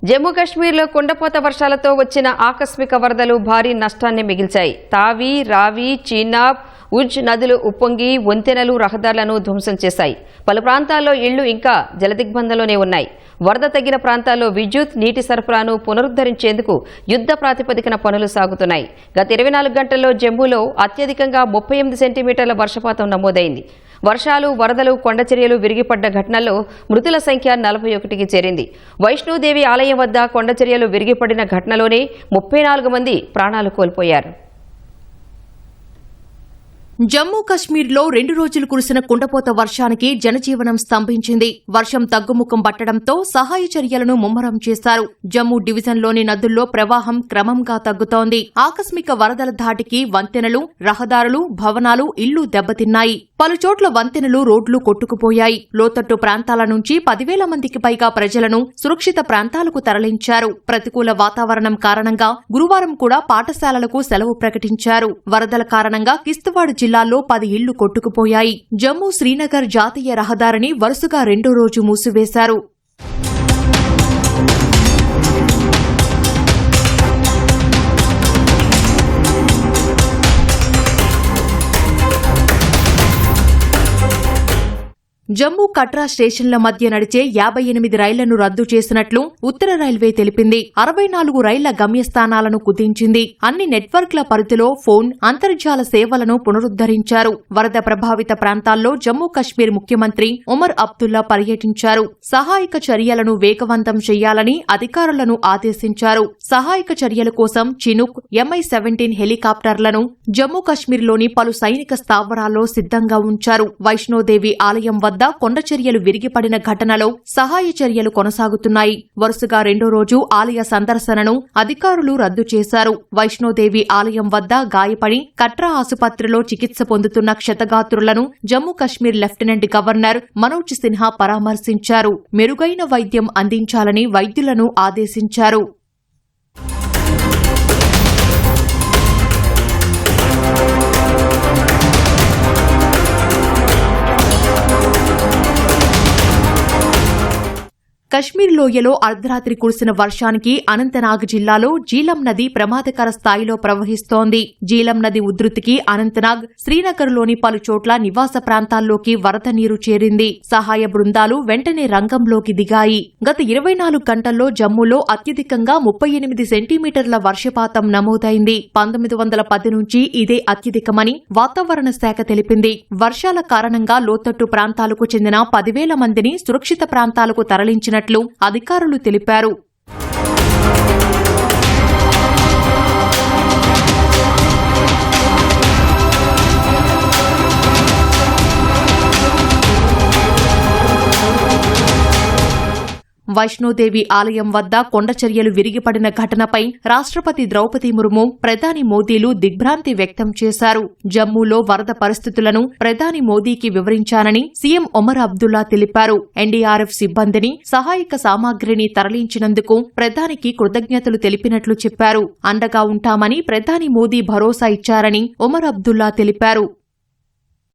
జమ్మూ కాశ్మీర్లో కుండపోత వర్షాలతో వచ్చిన ఆకస్మిక వరదలు భారీ నష్టాన్ని మిగిల్చాయి. తావి, రావి, చీనాబ్, ఉజ్ నదులు ఉప్పొంగి వంతెనలు, రహదారులను ధ్వంసం చేశాయి. పలు ప్రాంతాల్లో ఇళ్లు ఇంకా జలదిగ్బంధంలోనే ఉన్నాయి. వరద తగ్గిన ప్రాంతాల్లో విద్యుత్, నీటి సరఫరాను పునరుద్ధరించేందుకు యుద్ధ ప్రాతిపదికన పనులు సాగుతున్నాయి. గత 24 గంటల్లో జమ్మూలో అత్యధికంగా 38 సెంటీమీటర్ల వర్షపాతం నమోదైంది. వర్షాలు, వరదలు, కొండచర్యలు విరిగిపడ్డ ఘటనల్లో మృతుల సంఖ్య 41కి చేరింది. వైష్ణోదేవి ఆలయం వద్ద కొండచర్యలు విరిగిపడిన ఘటనలోనే 34 మంది ప్రాణాలు కోల్పోయారు. జమ్మూ కశ్మీర్లో 2 రోజులు కురిసిన కుండపోత వర్షానికి జనజీవనం స్తంభించింది. వర్షం తగ్గుముఖం పట్టడంతో సహాయ చర్యలను ముమ్మరం చేశారు. జమ్మూ డివిజన్లోని నదుల్లో ప్రవాహం క్రమంగా తగ్గుతోంది. ఆకస్మిక వరదల ధాటికి వంతెనలు, రహదారులు, భవనాలు, ఇళ్లు దెబ్బతిన్నాయి. పలుచోట్ల వంతెనలు, రోడ్లు కొట్టుకుపోయాయి. లోతట్టు ప్రాంతాల నుంచి 10,000 మందికి పైగా ప్రజలను సురక్షిత ప్రాంతాలకు తరలించారు. ప్రతికూల వాతావరణం కారణంగా గురువారం కూడా పాఠశాలలకు సెలవు ప్రకటించారు. వరదల కారణంగా కిస్తవాడ్ జిల్లాలో 10 ఇళ్లు కొట్టుకుపోయాయి. జమ్మూ శ్రీనగర్ జాతీయ రహదారిని వరుసగా 2వ రోజు మూసివేశారు. జమ్మూ కట్రా స్టేషన్ల మధ్య నడిచే 58 రైళ్లను రద్దు చేసినట్లు ఉత్తర రైల్వే తెలిపింది. 64 రైళ్ల గమ్యస్థానాలను కుదించింది. అన్ని నెట్వర్క్ల పరిధిలో ఫోన్, అంతర్జాల సేవలను పునరుద్దరించారు. వరద ప్రభావిత ప్రాంతాల్లో జమ్మూ కశ్మీర్ ముఖ్యమంత్రి ఉమర్ అబ్దుల్లా పర్యటించారు. సహాయక చర్యలను వేగవంతం చేయాలని అధికారులను ఆదేశించారు. సహాయక చర్యల కోసం చినుక్, MI-17 హెలికాప్టర్లను జమ్మూ కశ్మీర్లోని పలు సైనిక స్థావరాల్లో సిద్ధంగా ఉంచారు. వైష్ణోదేవి ఆలయం వద్ద కొండచర్యలు విరిగిపడిన ఘటనలో సహాయ చర్యలు కొనసాగుతున్నాయి. వరుసగా 2వ రోజు ఆలయ సందర్శనను అధికారులు రద్దు చేశారు. వైష్ణోదేవి ఆలయం వద్ద గాయపడి కట్రా ఆసుపత్రిలో చికిత్స పొందుతున్న క్షతగాత్రులను జమ్మూ కశ్మీర్ లెఫ్టినెంట్ గవర్నర్ మనోజ్ సిన్హా పరామర్శించారు. మెరుగైన వైద్యం అందించాలని వైద్యులను ఆదేశించారు. కశ్మీర్ లోయలో అర్ధరాత్రి కురిసిన వర్షానికి అనంతనాగ్ జిల్లాలో జీలం నది ప్రమాదకర స్థాయిలో ప్రవహిస్తోంది. జీలం నది ఉధృతికి అనంతనాగ్, శ్రీనగర్లోని పలు చోట్ల నివాస ప్రాంతాల్లోకి వరద నీరు చేరింది. సహాయ బృందాలు వెంటనే రంగంలోకి దిగాయి. గత 24 గంటల్లో జమ్మూలో అత్యధికంగా 38 సెంటీమీటర్ల వర్షపాతం నమోదైంది. 1910 నుంచి ఇదే అత్యధికమని వాతావరణ శాఖ తెలిపింది. వర్షాల కారణంగా లోతట్టు ప్రాంతాలకు చెందిన 10,000 మందిని సురక్షిత ప్రాంతాలకు తరలించిన అధికారులు తెలిపారు. వైష్ణోదేవి ఆలయం వద్ద కొండచర్యలు విరిగిపడిన ఘటనపై రాష్ట్రపతి ద్రౌపది ముర్ము, ప్రధాని మోదీలు దిగ్భ్రాంతి వ్యక్తం చేశారు. జమ్మూలో వరద పరిస్థితులను ప్రధాని మోదీకి వివరించానని సీఎం ఉమర్ అబ్దుల్లా తెలిపారు. ఎన్డీఆర్ఎఫ్ సిబ్బందిని, సహాయక సామాగ్రిని తరలించినందుకు ప్రధానికి కృతజ్ఞతలు తెలిపినట్లు చెప్పారు. అండగా ఉంటామని ప్రధాని మోదీ భరోసా ఇచ్చారని ఉమర్ అబ్దుల్లా తెలిపారు.